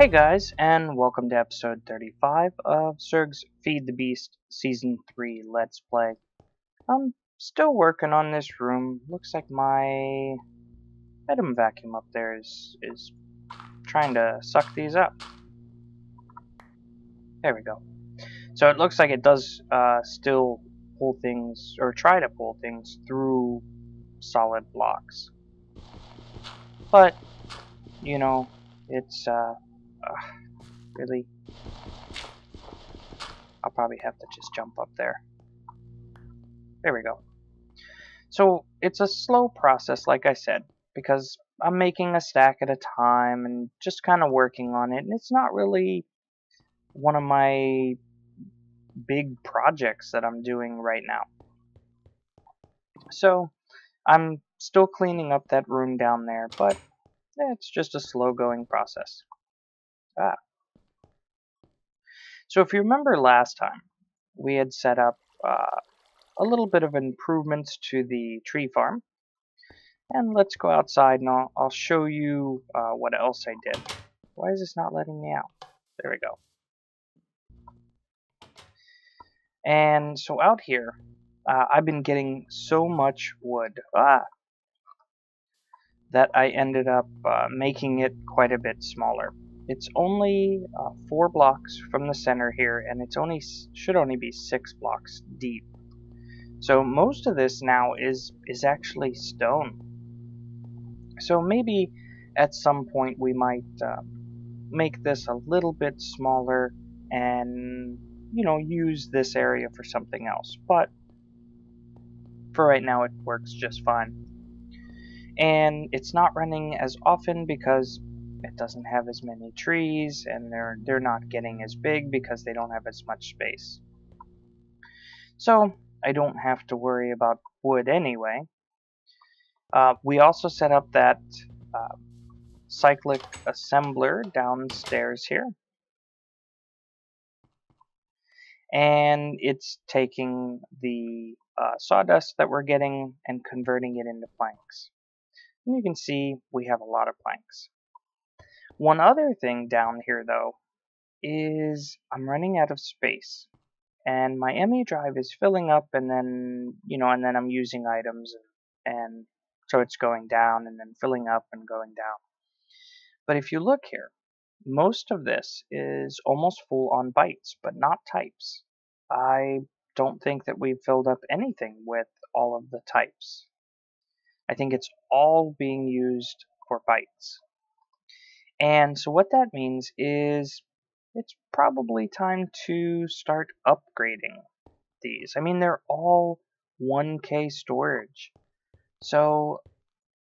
Hey guys, and welcome to episode 35 of Surg's Feed the Beast Season 3 Let's Play. I'm still working on this room. Looks like my item vacuum up there is trying to suck these up. There we go. So it looks like it does still pull things, or try to pull things through solid blocks. But, you know, it's really, I'll probably have to just jump up there. There we go. So it's a slow process, like I said, because I'm making a stack at a time and just kind of working on it. And it's not really one of my big projects that I'm doing right now. So I'm still cleaning up that room down there, but it's just a slow going process. So if you remember last time, we had set up a little bit of improvements to the tree farm. And let's go outside and I'll show you what else I did. Why is this not letting me out? There we go. And so out here, I've been getting so much wood that I ended up making it quite a bit smaller. It's only 4 blocks from the center here, and it's should only be 6 blocks deep. So most of this now is actually stone. So maybe at some point we might make this a little bit smaller and, you know, use this area for something else. But for right now it works just fine. And it's not running as often because it doesn't have as many trees, and they're not getting as big because they don't have as much space. So I don't have to worry about wood anyway. We also set up that cyclic assembler downstairs here, and it's taking the sawdust that we're getting and converting it into planks. And you can see we have a lot of planks. One other thing down here though is I'm running out of space, and my ME drive is filling up, and then I'm using items, and so it's going down and then filling up and going down. But if you look here, most of this is almost full on bytes, but not types. I don't think that we've filled up anything with all of the types. I think it's all being used for bytes. And so what that means is it's probably time to start upgrading these. I mean, they're all 1K storage. So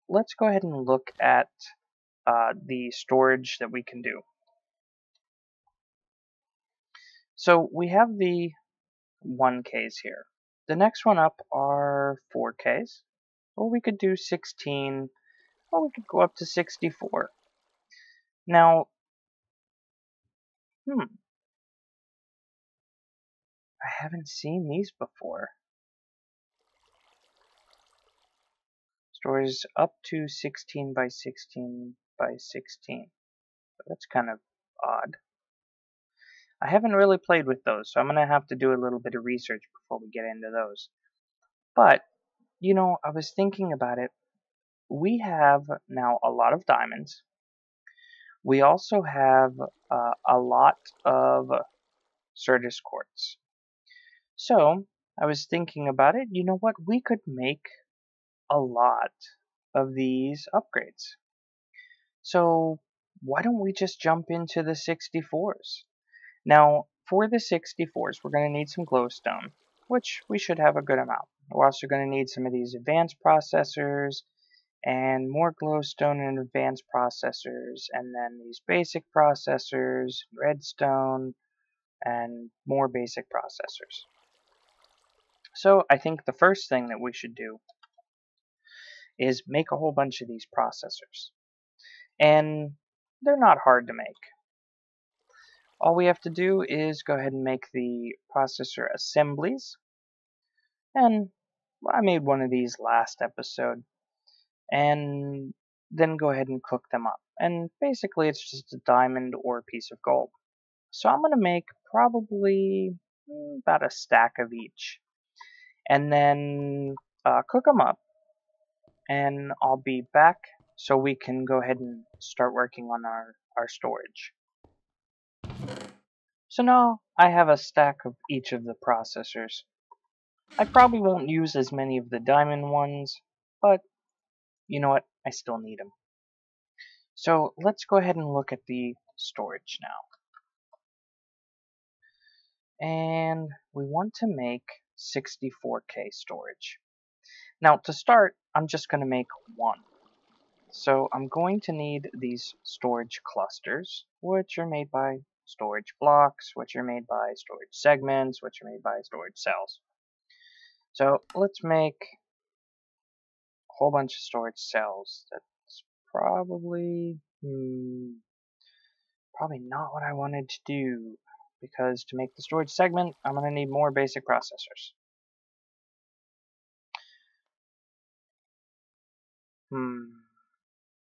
let's go ahead and look at the storage that we can do. So we have the 1Ks here. The next one up are 4Ks. Or we could do 16, or we could go up to 64. Now, I haven't seen these before. Storage up to 16 by 16 by 16. That's kind of odd. I haven't really played with those, so I'm going to have to do a little bit of research before we get into those. But, you know, I was thinking about it. We have now a lot of diamonds. We also have a lot of Surge quartz. So, I was thinking about it. You know what? We could make a lot of these upgrades. So, why don't we just jump into the 64s? Now, for the 64s, we're going to need some glowstone, which we should have a good amount. We're also going to need some of these advanced processors, and more glowstone and advanced processors, and then these basic processors, redstone, and more basic processors. So I think the first thing that we should do is make a whole bunch of these processors. And they're not hard to make. All we have to do is go ahead and make the processor assemblies. And I made one of these last episode. And then go ahead and cook them up. and basically it's just a diamond or a piece of gold. So I'm going to make probably about a stack of each, and then cook them up, and I'll be back so we can go ahead and start working on our storage. So now I have a stack of each of the processors. I probably won't use as many of the diamond ones, but you know what, I still need them. So let's go ahead and look at the storage now. And we want to make 64K storage. Now to start, I'm just going to make one. So I'm going to need these storage clusters, which are made by storage blocks, which are made by storage segments, which are made by storage cells. So let's make a whole bunch of storage cells. That's probably not what I wanted to do, because to make the storage segment, I'm going to need more basic processors.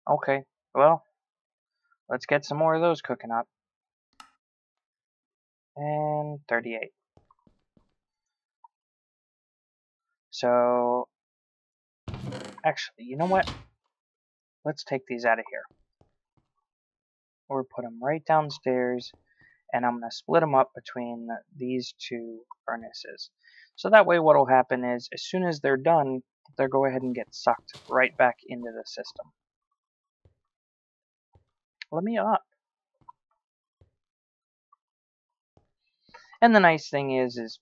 Okay, well, let's get some more of those cooking up. And 38. So, actually, you know what? Let's take these out of here. Or put them right downstairs, and I'm going to split them up between these two furnaces. So that way what will happen is, as soon as they're done, they'll go ahead and get sucked right back into the system. Let me up. And the nice thing is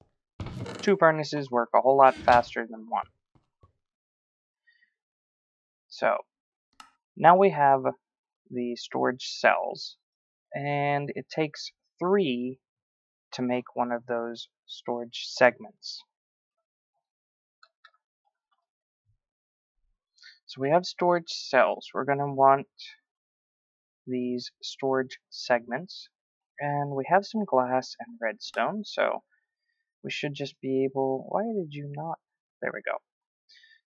two furnaces work a whole lot faster than one. So, now we have the storage cells, and it takes 3 to make one of those storage segments. So we have storage cells. We're going to want these storage segments, and we have some glass and redstone, so we should just be able... Why did you not... There we go.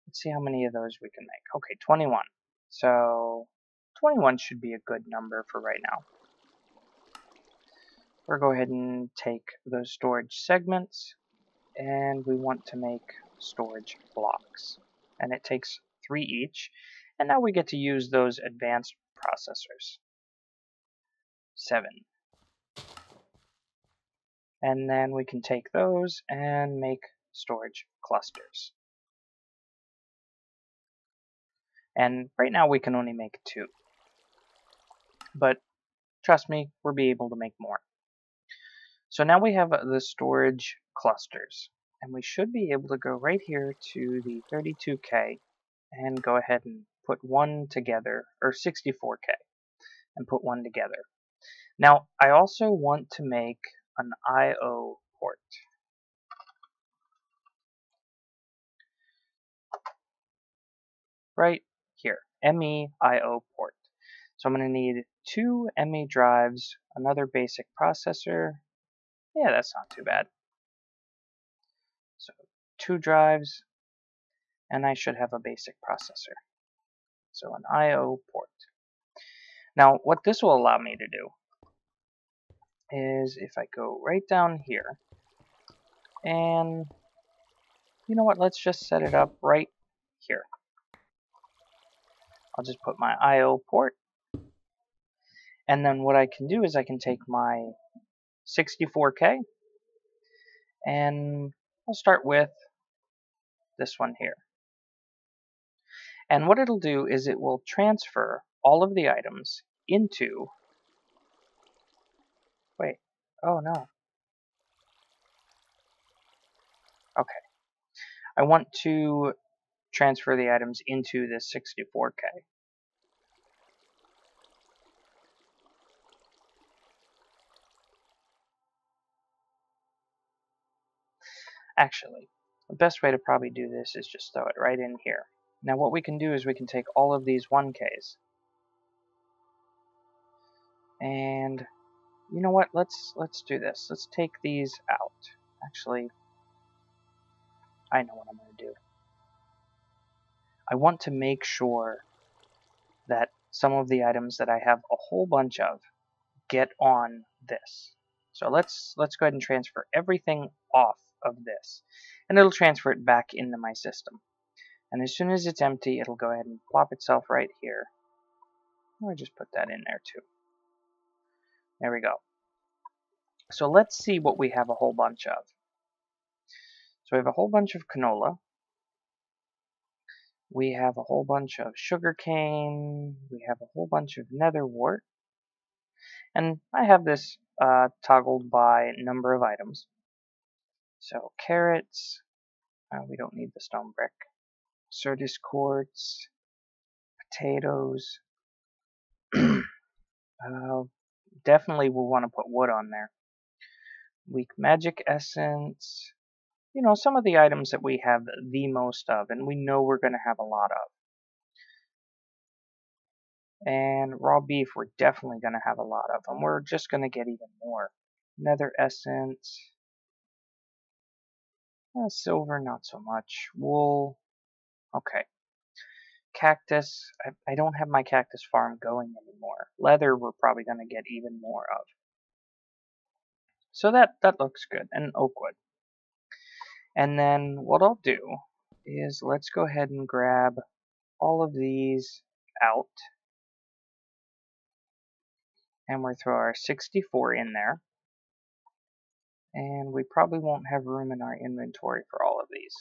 Let's see how many of those we can make. Okay, 21. So 21 should be a good number for right now. We'll go ahead and take those storage segments, and we want to make storage blocks. And it takes 3 each, and now we get to use those advanced processors. 7. And then we can take those and make storage clusters. And right now we can only make 2. But trust me, we'll be able to make more. So now we have the storage clusters, and we should be able to go right here to the 32K and go ahead and put one together, or 64K, and put one together. Now I also want to make an IO port. Right here, MEIO port. So I'm going to need 2 ME drives, another basic processor. Yeah, that's not too bad. So 2 drives, and I should have a basic processor. So an IO port. Now what this will allow me to do is, if I go right down here, and you know what, let's just set it up right here. I'll just put my IO port, and then what I can do is I can take my 64K, and I'll start with this one here. And what it'll do is it will transfer all of the items into... Wait, oh no. Okay. I want to transfer the items into this 64K. Actually, the best way to probably do this is just throw it right in here. Now what we can do is we can take all of these 1Ks, and you know what, let's do this. Let's take these out. Actually, I know what I'm going to do. I want to make sure that some of the items that I have a whole bunch of get on this. So let's go ahead and transfer everything off of this, and it'll transfer it back into my system. And as soon as it's empty, it'll go ahead and plop itself right here. I'll just put that in there too. There we go. So let's see what we have a whole bunch of. So we have a whole bunch of canola. We have a whole bunch of sugarcane. We have a whole bunch of nether wart. And I have this toggled by number of items. So carrots. We don't need the stone brick. Certus quartz. Potatoes. Definitely we'll want to put wood on there. Weak magic essence. You know, some of the items that we have the most of, and we know we're going to have a lot of. And raw beef, we're definitely going to have a lot of, and we're just going to get even more. Nether essence. Silver, not so much. Wool. Okay. Cactus. I don't have my cactus farm going anymore. Leather, we're probably going to get even more of. So that looks good. And oak wood. And then what I'll do is let's go ahead and grab all of these out. And we'll throw our 64 in there. And we probably won't have room in our inventory for all of these.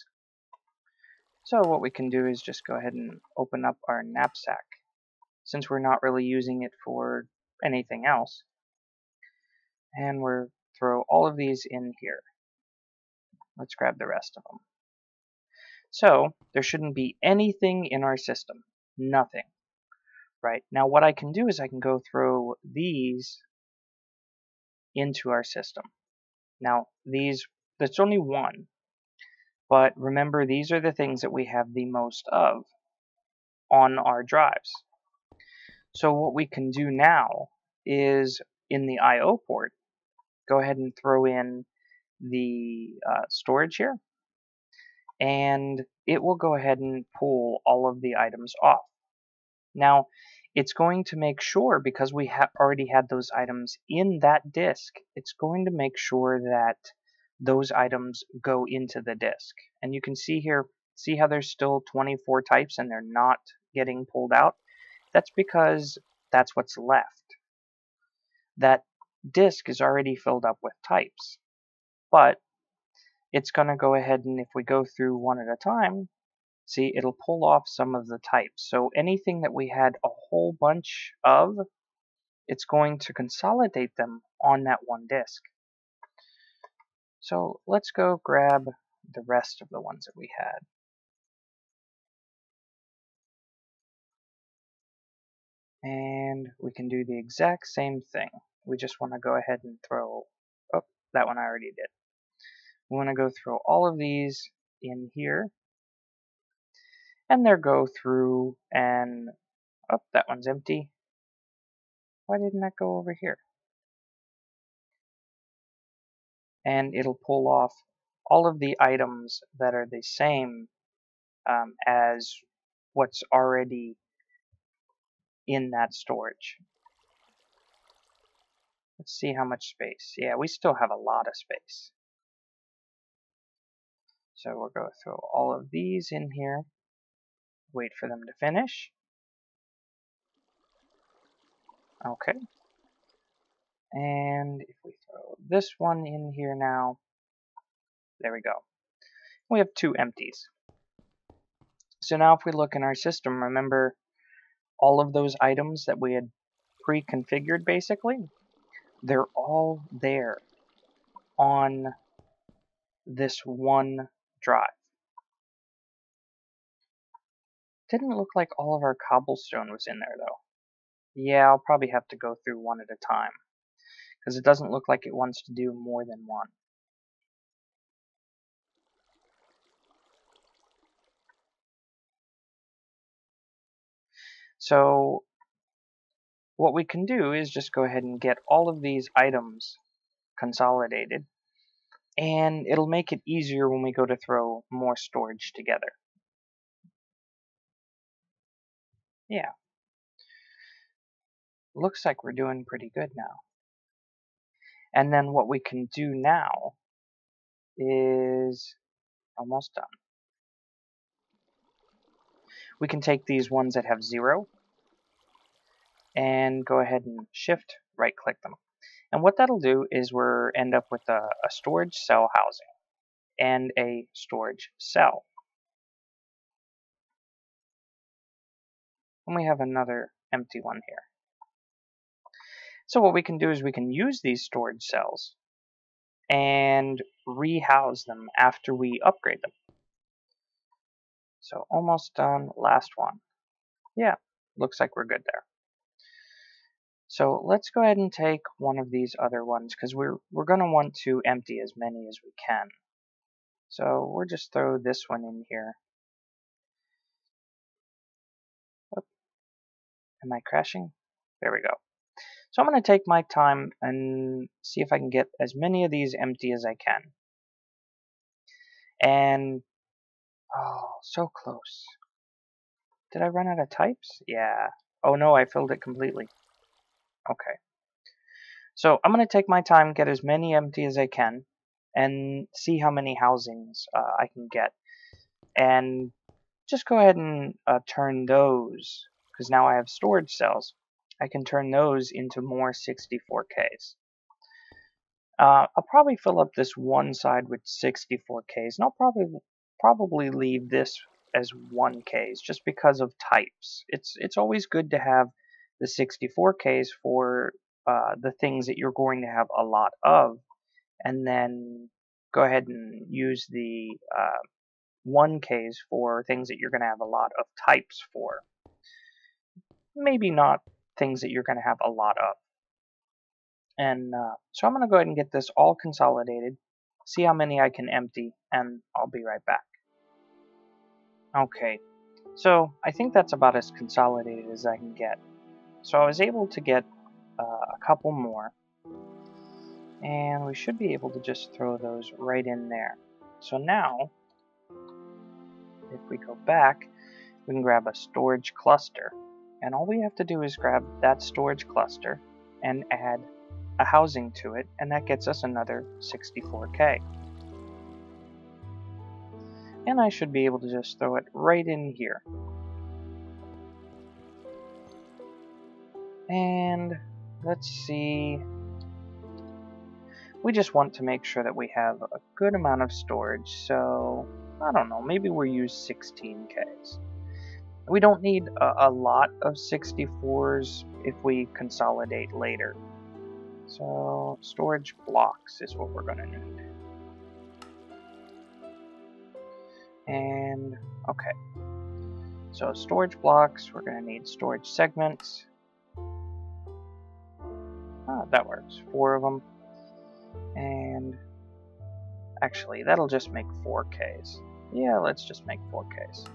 So what we can do is just go ahead and open up our knapsack, since we're not really using it for anything else. And we'll throw all of these in here. Let's grab the rest of them. So there shouldn't be anything in our system. Nothing. Right? Now what I can do is I can go throw these into our system. Now that's only one. But remember, these are the things that we have the most of on our drives. So what we can do now is, in the I/O port, go ahead and throw in the storage here. And it will go ahead and pull all of the items off. Now, it's going to make sure, because we already had those items in that disk, it's going to make sure that those items go into the disk. And you can see here, see how there's still 24 types and they're not getting pulled out? That's because that's what's left. That disk is already filled up with types. But it's going to go ahead, and if we go through one at a time, see, it'll pull off some of the types. So anything that we had a whole bunch of, it's going to consolidate them on that one disk. So let's go grab the rest of the ones that we had. And we can do the exact same thing. We just want to go ahead and throw, oh, that one I already did. We want to go throw all of these in here. And there go through and, oh, that one's empty. Why didn't that go over here? And it'll pull off all of the items that are the same as what's already in that storage. Let's see how much space. Yeah, we still have a lot of space. So we'll go throw all of these in here. Wait for them to finish. Okay. And if we throw this one in here now, there we go. We have 2 empties. So now if we look in our system, remember all of those items that we had pre-configured basically, they're all there on this one drive. Didn't look like all of our cobblestone was in there though. Yeah, I'll probably have to go through one at a time, because it doesn't look like it wants to do more than one. So what we can do is just go ahead and get all of these items consolidated, and it'll make it easier when we go to throw more storage together. Yeah. looks like we're doing pretty good now. And then what we can do now is almost done. We can take these ones that have 0 and go ahead and shift right click them. And what that'll do is we'll end up with a storage cell housing and a storage cell. And we have another empty one here. So what we can do is we can use these storage cells and rehouse them after we upgrade them. So almost done, last one. Yeah, looks like we're good there. So let's go ahead and take one of these other ones because we're going to want to empty as many as we can. So we'll just throw this one in here. Oop. Am I crashing? There we go. So I'm going to take my time and see if I can get as many of these empty as I can. And, oh, so close. Did I run out of types? Yeah. Oh no, I filled it completely. Okay. So I'm going to take my time, get as many empty as I can, and see how many housings I can get. And just go ahead and turn those, because now I have storage cells. I can turn those into more 64Ks. I'll probably fill up this one side with 64Ks, and I'll probably leave this as 1Ks just because of types. It's always good to have the 64Ks for the things that you're going to have a lot of, and then go ahead and use the 1Ks for things that you're going to have a lot of types for. Maybe not things that you're going to have a lot of. And so I'm going to go ahead and get this all consolidated, see how many I can empty, and I'll be right back. Okay, so I think that's about as consolidated as I can get. So I was able to get a couple more, and we should be able to just throw those right in there. So now, if we go back, we can grab a storage cluster, and all we have to do is grab that storage cluster and add a housing to it, and that gets us another 64K. And I should be able to just throw it right in here. And let's see, we just want to make sure that we have a good amount of storage, so I don't know, maybe we'll use 16Ks. We don't need a lot of 64s if we consolidate later. So storage blocks is what we're going to need. And okay, so storage blocks, we're going to need storage segments. That works, 4 of them. And actually, that'll just make 4Ks. Yeah, let's just make 4Ks.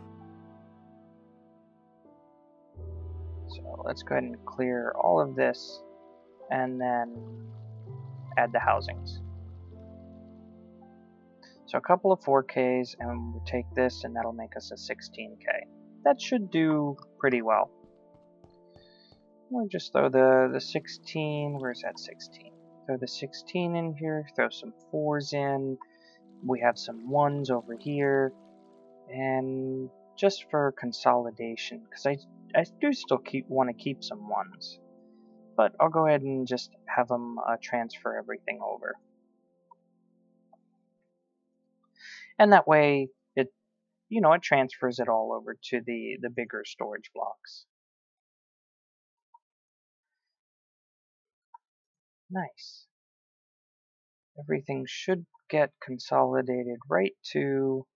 So let's go ahead and clear all of this and then add the housings. So a couple of 4Ks, and we'll take this and that'll make us a 16K. That should do pretty well. We'll just throw the 16, where's that 16? Throw the 16 in here, throw some 4s in, we have some 1s over here, and just for consolidation, because I do still want to keep some 1s, but I'll go ahead and just have them transfer everything over. And that way, it transfers it all over to the bigger storage blocks. Nice. Everything should get consolidated right to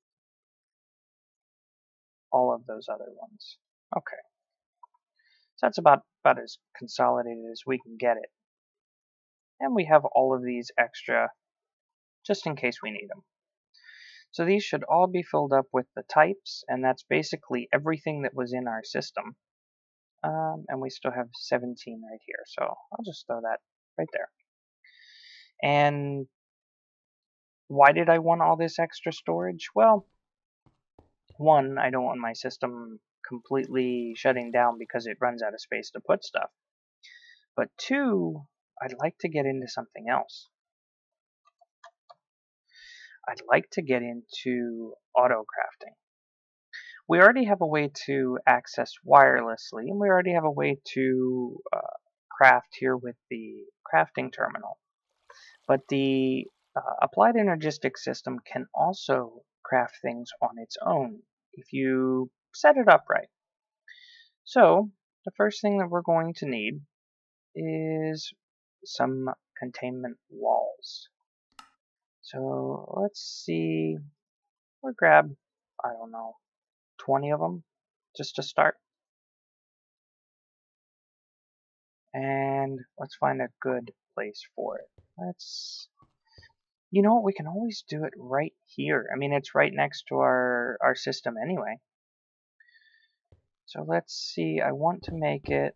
all of those other ones. Okay. So that's about as consolidated as we can get it. And we have all of these extra just in case we need them. So these should all be filled up with the types, and that's basically everything that was in our system. And we still have 17 right here, so I'll just throw that right there. And why did I want all this extra storage? Well, one, I don't want my system completely shutting down because it runs out of space to put stuff. But 2, I'd like to get into something else. I'd like to get into auto crafting. We already have a way to access wirelessly, and we already have a way to craft here with the crafting terminal. But the Applied Energistics system can also craft things on its own if you set it up right. So the first thing that we're going to need is some containment walls. So let's see, we'll grab, I don't know, 20 of them just to start. And let's find a good place for it. You know what, we can always do it right here. I mean, it's right next to our system anyway. So let's see, I want to make it,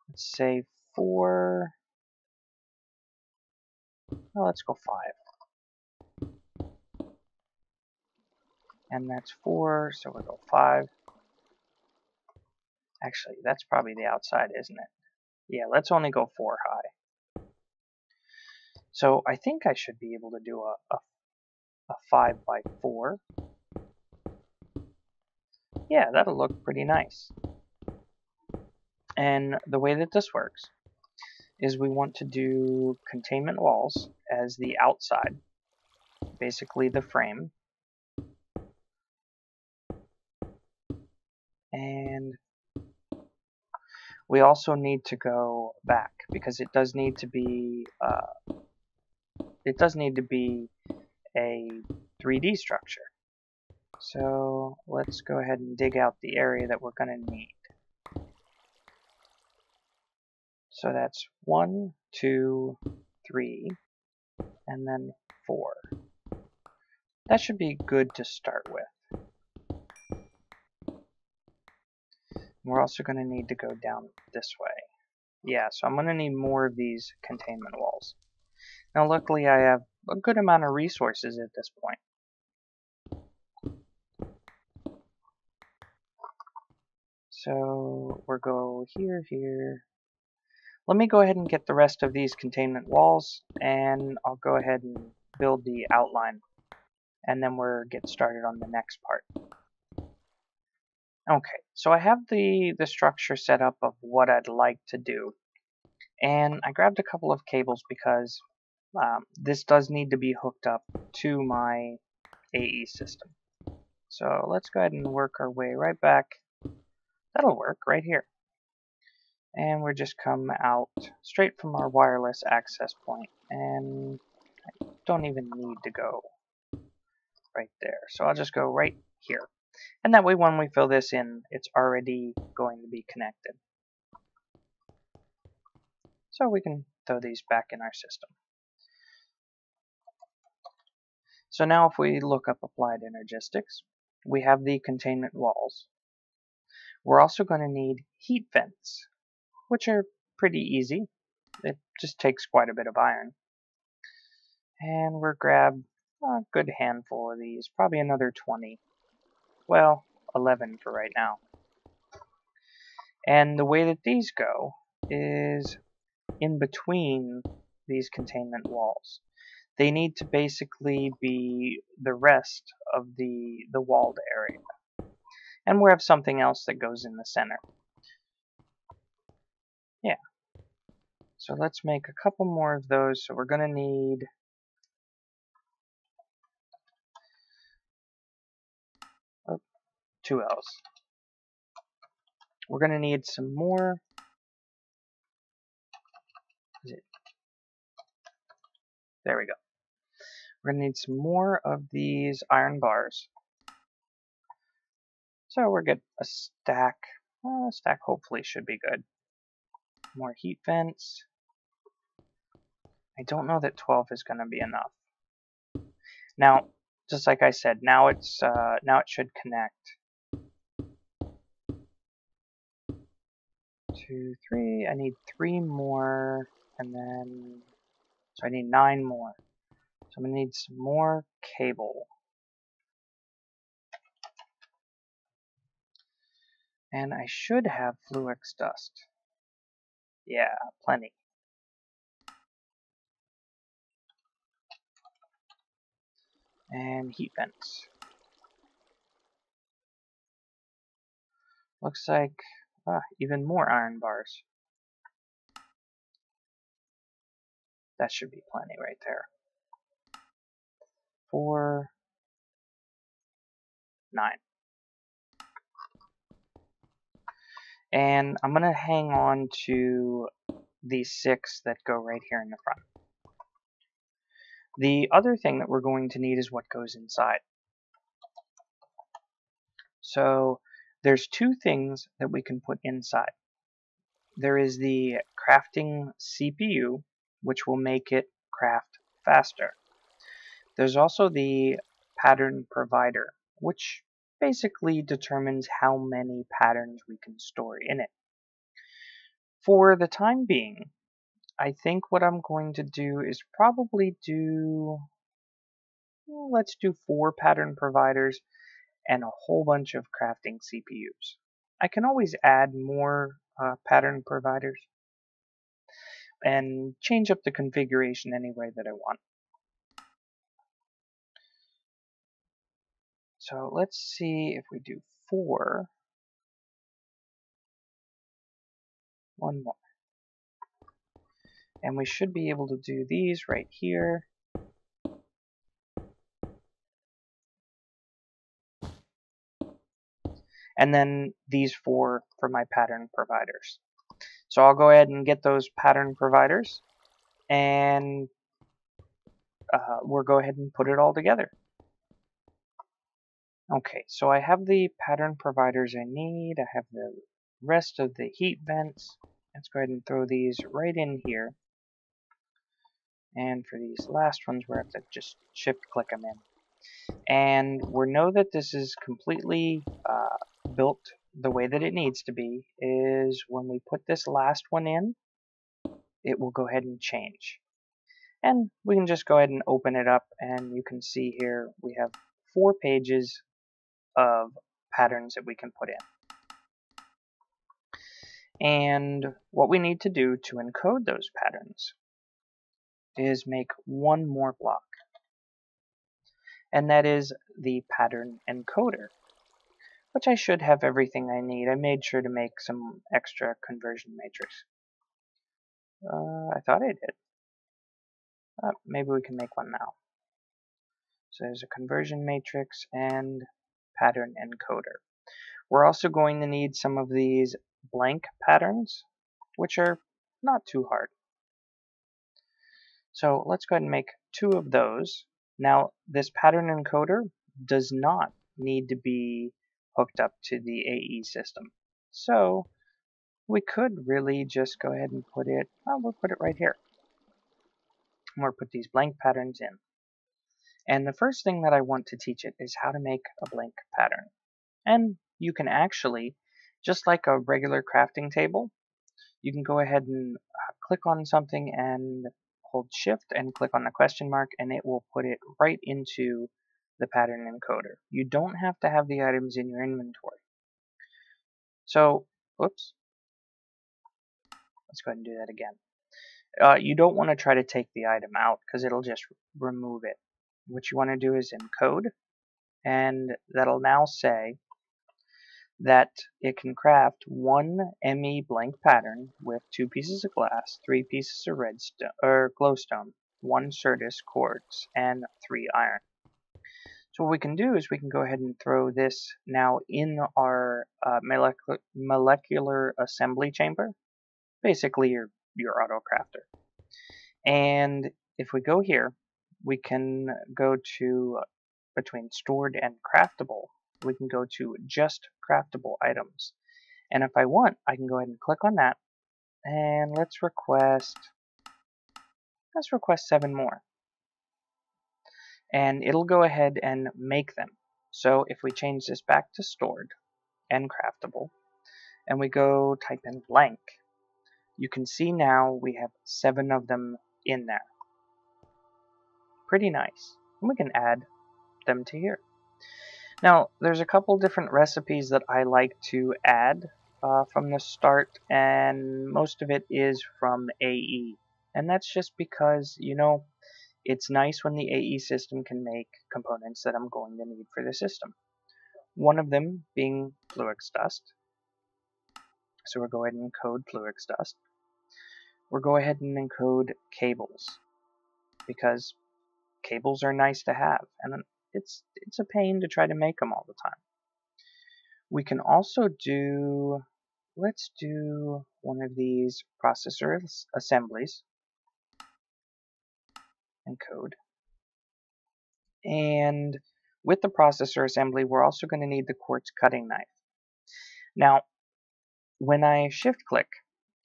let's say 4, well, let's go 5. And that's 4, so we'll go 5. Actually, that's probably the outside, isn't it? Yeah, let's only go 4 high. So I think I should be able to do a 5 by 4. Yeah, that'll look pretty nice. And the way that this works is we want to do containment walls as the outside, basically the frame. And we also need to go back because it does need to be a 3D structure. So let's go ahead and dig out the area that we're going to need. So that's 1, 2, 3, and then 4. That should be good to start with. We're also going to need to go down this way. Yeah, so I'm going to need more of these containment walls. Now luckily I have a good amount of resources at this point. So we'll go here, here. Let me go ahead and get the rest of these containment walls, and I'll go ahead and build the outline, and then we'll get started on the next part. Okay, so I have the structure set up of what I'd like to do, and I grabbed a couple of cables because this does need to be hooked up to my AE system. So let's go ahead and work our way right back. That'll work right here. And we'll just come out straight from our wireless access point, and I don't even need to go right there. So I'll just go right here. And that way when we fill this in, it's already going to be connected. So we can throw these back in our system. So now if we look up Applied Energistics, we have the containment walls. We're also going to need heat vents, which are pretty easy. It just takes quite a bit of iron. And we'll grab a good handful of these, probably another 20. Well, 11 for right now. And the way that these go is in between these containment walls. They need to basically be the rest of the walled area. And we'll have something else that goes in the center. Yeah. So let's make a couple more of those. So we're going to need 2 L's. We're going to need some more. There we go. We're going to need some more of these iron bars. So we'll get a stack. A stack hopefully should be good. More heat vents. I don't know that 12 is going to be enough. Now, just like I said, now it should connect. 2, 3. I need 3 more, and then so I need 9 more. So I'm going to need some more cable. And I should have Fluix dust. Yeah, plenty. And heat vents. Looks like even more iron bars. That should be plenty right there. 4, 9. And I'm going to hang on to these 6 that go right here in the front. The other thing that we're going to need is what goes inside. So there's 2 things that we can put inside. There is the crafting CPU, which will make it craft faster. There's also the pattern provider, which basically determines how many patterns we can store in it. For the time being, I think what I'm going to do is probably let's do 4 pattern providers and a whole bunch of crafting CPUs. I can always add more pattern providers and change up the configuration any way that I want. So let's see if we do 4. One more. And we should be able to do these right here. And then these 4 for my pattern providers. So I'll go ahead and get those pattern providers, and we'll go ahead and put it all together. Okay, so I have the pattern providers I need. I have the rest of the heat vents. Let's go ahead and throw these right in here. And for these last ones, we have to just shift click them in. And we know that this is completely built the way that it needs to be, is when we put this last one in, it will go ahead and change. And we can just go ahead and open it up, and you can see here we have 4 pages of patterns that we can put in. And what we need to do to encode those patterns is make one more block. And that is the pattern encoder, which I should have everything I need. I made sure to make some extra conversion matrix. I thought I did. Maybe we can make one now. So there's a conversion matrix and pattern encoder. We're also going to need some of these blank patterns, which are not too hard. So let's go ahead and make 2 of those. Now, this pattern encoder does not need to be hooked up to the AE system. So we could really just go ahead and put it, we'll put it right here. And we'll put these blank patterns in. And the first thing that I want to teach it is how to make a blank pattern. And you can actually, just like a regular crafting table, you can go ahead and click on something and hold shift and click on the question mark, and it will put it right into the pattern encoder. You don't have to have the items in your inventory. So, oops. Let's go ahead and do that again. You don't want to try to take the item out because it'll just remove it. What you want to do is encode, and that'll now say that it can craft 1 ME blank pattern with 2 pieces of glass, 3 pieces of redstone or glowstone, 1 Certus quartz, and 3 iron. So what we can do is we can go ahead and throw this now in our molecular assembly chamber, basically your auto crafter. And if we go here, we can go to between stored and craftable. We can go to just craftable items. And if I want, I can go ahead and click on that. And let's request 7 more. And it'll go ahead and make them. So if we change this back to stored and craftable, and we go type in blank, you can see now we have 7 of them in there. Pretty nice. And we can add them to here. Now, there's a couple different recipes that I like to add from the start, and most of it is from AE. And that's just because, you know, it's nice when the AE system can make components that I'm going to need for the system. One of them being Fluix Dust. So we'll go ahead and encode Fluix Dust. We'll go ahead and encode cables, because cables are nice to have, and it's a pain to try to make them all the time. We can also do, let's do one of these processor assemblies, encode. And with the processor assembly, we're also going to need the quartz cutting knife. Now, when I shift click,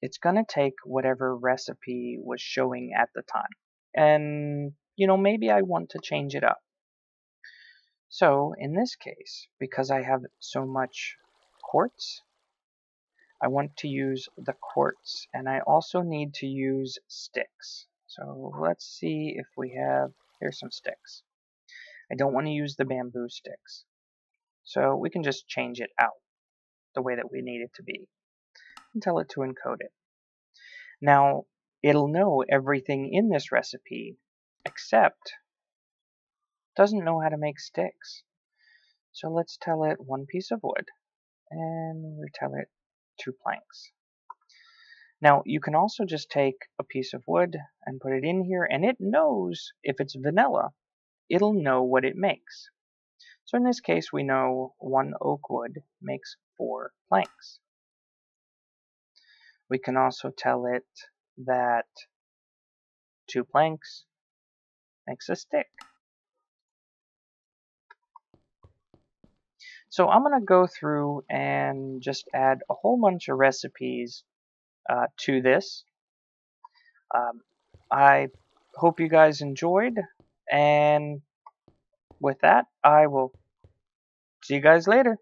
it's going to take whatever recipe was showing at the time. And, you know, maybe I want to change it up. So, in this case, because I have so much quartz, I want to use the quartz, and I also need to use sticks. So let's see if we have, here's some sticks. I don't want to use the bamboo sticks. So we can just change it out the way that we need it to be and tell it to encode it. Now, it'll know everything in this recipe, except doesn't know how to make sticks. So let's tell it 1 piece of wood, and we tell it 2 planks. Now, you can also just take a piece of wood and put it in here, and it knows if it's vanilla, it'll know what it makes. So in this case, we know 1 oak wood makes 4 planks. We can also tell it that 2 planks makes a stick. So I'm going to go through and just add a whole bunch of recipes to this. I hope you guys enjoyed, and with that, I will see you guys later.